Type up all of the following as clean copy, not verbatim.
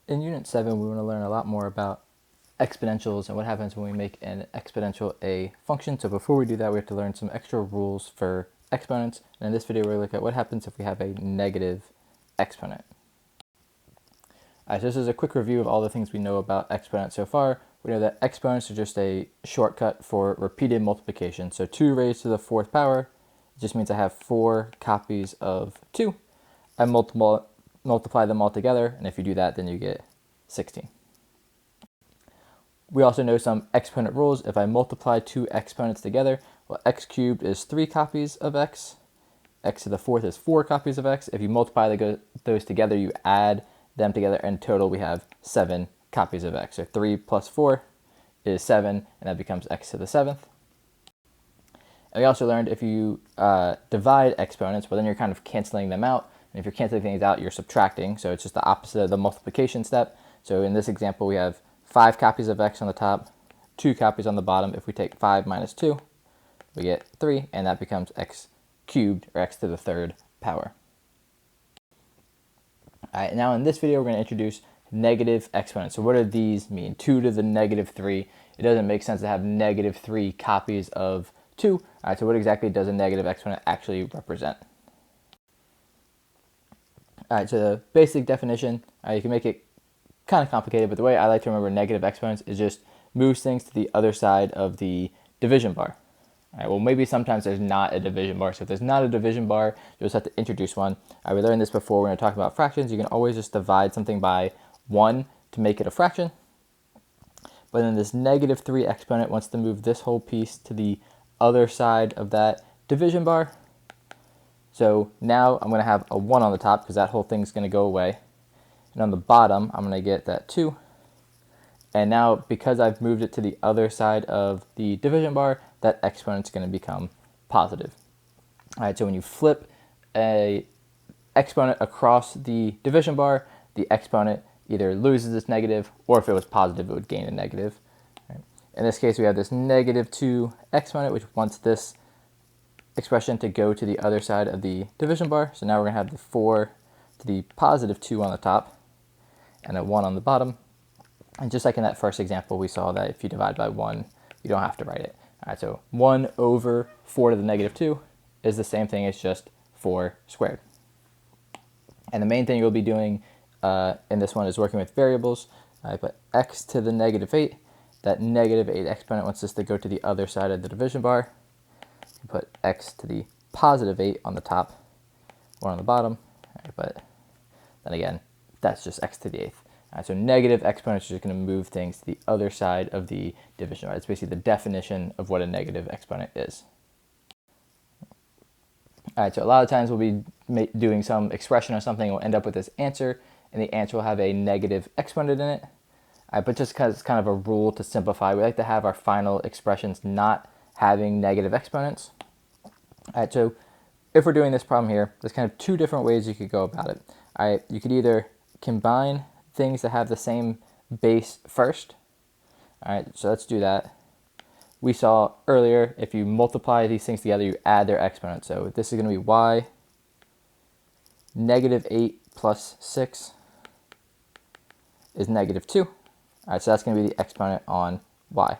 In Unit 7, we want to learn a lot more about exponentials and what happens when we make an exponential a function. So before we do that, we have to learn some extra rules for exponents. And in this video, we're going to look at what happens if we have a negative exponent. So this is a quick review of all the things we know about exponents so far. We know that exponents are just a shortcut for repeated multiplication. So 2 raised to the 4th power just means I have 4 copies of 2. I multiply them all together, and if you do that, then you get 16. We also know some exponent rules. If I multiply 2 exponents together, well, x cubed is 3 copies of x. X to the 4th is 4 copies of x. If you multiply those together, you add them together, and in total we have 7 copies of x. So 3 plus 4 is 7, and that becomes x to the 7th. And we also learned if you divide exponents, well, then you're kind of canceling them out. And if you're canceling things out, you're subtracting. So it's just the opposite of the multiplication step. So in this example, we have 5 copies of x on the top, 2 copies on the bottom. If we take 5 minus 2, we get 3, and that becomes x cubed, or x to the 3rd power. All right, now in this video, we're going to introduce negative exponents. So what do these mean? 2 to the negative 3. It doesn't make sense to have negative 3 copies of 2. All right, so what exactly does a negative exponent actually represent? All right, so the basic definition, you can make it kind of complicated, but the way I like to remember negative exponents is just moves things to the other side of the division bar. All right, well, maybe sometimes there's not a division bar. So if there's not a division bar, you just have to introduce one. We learned this before. We're going to talk about fractions. You can always just divide something by 1 to make it a fraction. But then this negative 3 exponent wants to move this whole piece to the other side of that division bar. So now I'm going to have a 1 on the top because that whole thing's going to go away. And on the bottom, I'm going to get that 2. And now, because I've moved it to the other side of the division bar, that exponent's going to become positive. All right, so when you flip a exponent across the division bar, the exponent either loses its negative, or if it was positive, it would gain a negative. Right. In this case, we have this negative 2 exponent, which wants this expression to go to the other side of the division bar. So now we're going to have the 4 to the positive 2 on the top, and a 1 on the bottom. And just like in that first example, we saw that if you divide by 1, you don't have to write it. All right, so 1 over 4 to the negative 2 is the same thing as just 4 squared. And the main thing you'll be doing in this one is working with variables. I put x to the negative 8. That negative 8 exponent wants this to go to the other side of the division bar. You put x to the positive 8 on the top or on the bottom. Right, but then again, that's just x to the 8th. So negative exponents are just going to move things to the other side of the division. Right? It's basically the definition of what a negative exponent is. All right, so a lot of times we'll be doing some expression or something, and we'll end up with this answer, and the answer will have a negative exponent in it. But just because it's kind of a rule to simplify, we like to have our final expressions not having negative exponents. All right, so if we're doing this problem here, there's kind of 2 different ways you could go about it. All right, you could either combine things that have the same base first. All right, so let's do that. We saw earlier, if you multiply these things together, you add their exponents. So this is going to be y. Negative 8 plus 6 is negative 2. All right, so that's going to be the exponent on y.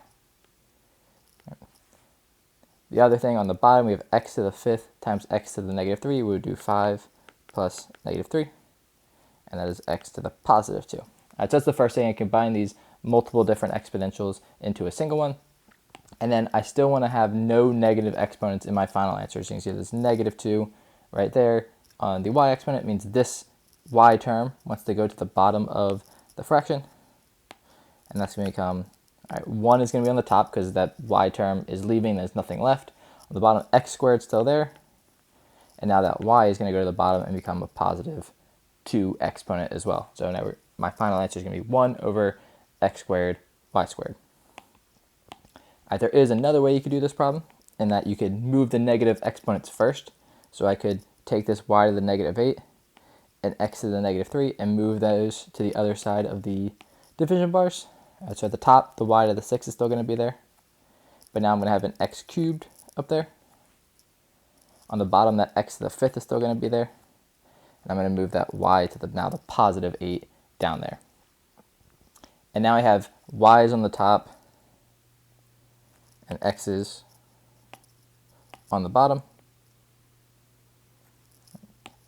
The other thing on the bottom, we have x to the 5th times x to the negative 3. We would do 5 plus negative 3. And that is x to the positive 2. All right, so that's the first thing. I combine these multiple different exponentials into a single one. And then I still want to have no negative exponents in my final answer. So you can see this negative 2 right there on the y exponent. It means this y term wants to go to the bottom of the fraction. And that's going to become, all right, 1 is going to be on the top because that y term is leaving. There's nothing left. On the bottom, x squared is still there. And now that y is going to go to the bottom and become a positive 2 exponent as well. So now my final answer is going to be 1 over x squared, y squared. There is another way you could do this problem, in that you could move the negative exponents first. So I could take this y to the negative 8 and x to the negative 3 and move those to the other side of the division bars. So at the top, the y to the 6 is still going to be there. But now I'm going to have an x cubed up there. On the bottom, that x to the 5th is still going to be there. And I'm going to move that y to the now the positive 8 down there. And now I have y's on the top and x's on the bottom.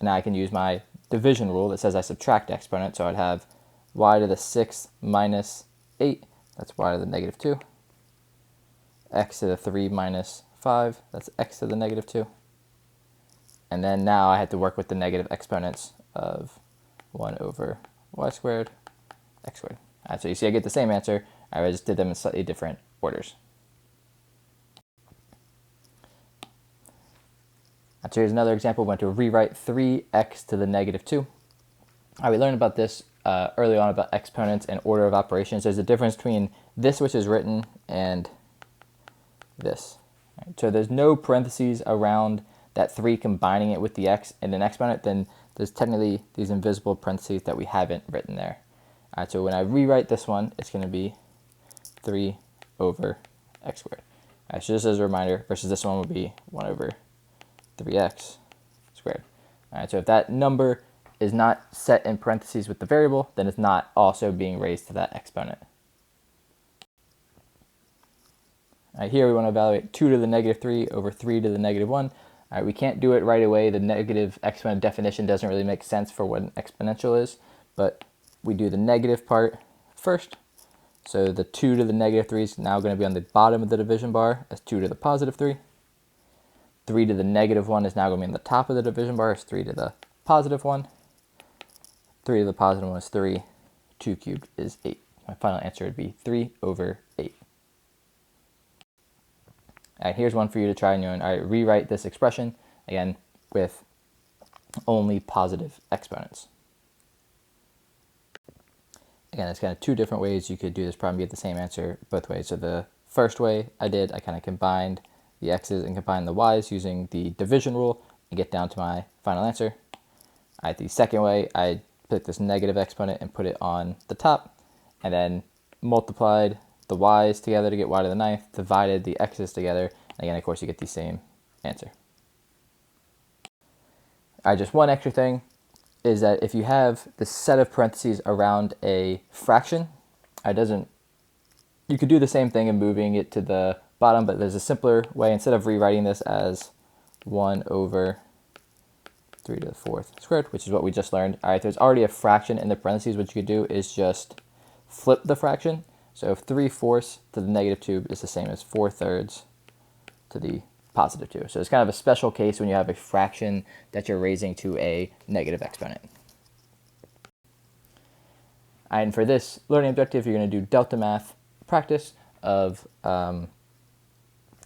And now I can use my division rule that says I subtract exponent. So I'd have y to the 6th minus 8, that's y to the negative 2. X to the 3 minus 5, that's x to the negative 2. And then now I had to work with the negative exponents of 1 over y squared, x squared. All right, so you see I get the same answer. I just did them in slightly different orders. So here's another example. We're going to rewrite 3x to the negative 2. We learned about this early on about exponents and order of operations. There's a difference between this, which is written, and this. Right, so there's no parentheses around that 3 combining it with the x and an exponent. Then there's technically these invisible parentheses that we haven't written there. All right, so when I rewrite this one, it's going to be 3 over x squared. All right, so just as a reminder, versus this one would be 1 over 3x squared. All right, so if that number is not set in parentheses with the variable, then it's not also being raised to that exponent. All right, here we want to evaluate 2 to the negative 3 over 3 to the negative 1. All right, we can't do it right away. The negative exponent definition doesn't really make sense for what an exponential is, but we do the negative part first. So the 2 to the negative 3 is now going to be on the bottom of the division bar as 2 to the positive 3. 3 to the negative 1 is now going to be on the top of the division bar as 3 to the positive 1. 3 to the positive 1 is 3. 2 cubed is 8. My final answer would be 3 over 8. All right, here's one for you to try on your own. All right, rewrite this expression, again, with only positive exponents. Again, it's kind of two different ways you could do this problem, get the same answer both ways. So the first way I kind of combined the x's and combine the y's using the division rule and get down to my final answer. All right, the second way, I took this negative exponent and put it on the top, and then multiplied the y's together to get y to the 9th, divided the x's together, and again, of course, you get the same answer. All right, just one extra thing is that if you have the set of parentheses around a fraction, you could do the same thing and moving it to the bottom, but there's a simpler way. Instead of rewriting this as 1 over 3 to the 4th squared, which is what we just learned. All right, there's already a fraction in the parentheses. What you could do is just flip the fraction. So if 3/4 to the negative 2 is the same as 4/3 to the positive 2. So it's kind of a special case when you have a fraction that you're raising to a negative exponent. And for this learning objective, you're going to do delta math practice of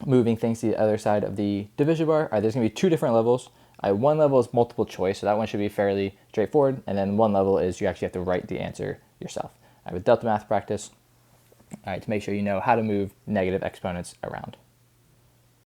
moving things to the other side of the division bar. All right, there's going to be two different levels. One level is multiple choice, so that one should be fairly straightforward. And then one level is you actually have to write the answer yourself. All right, with delta math practice, all right, to make sure you know how to move negative exponents around.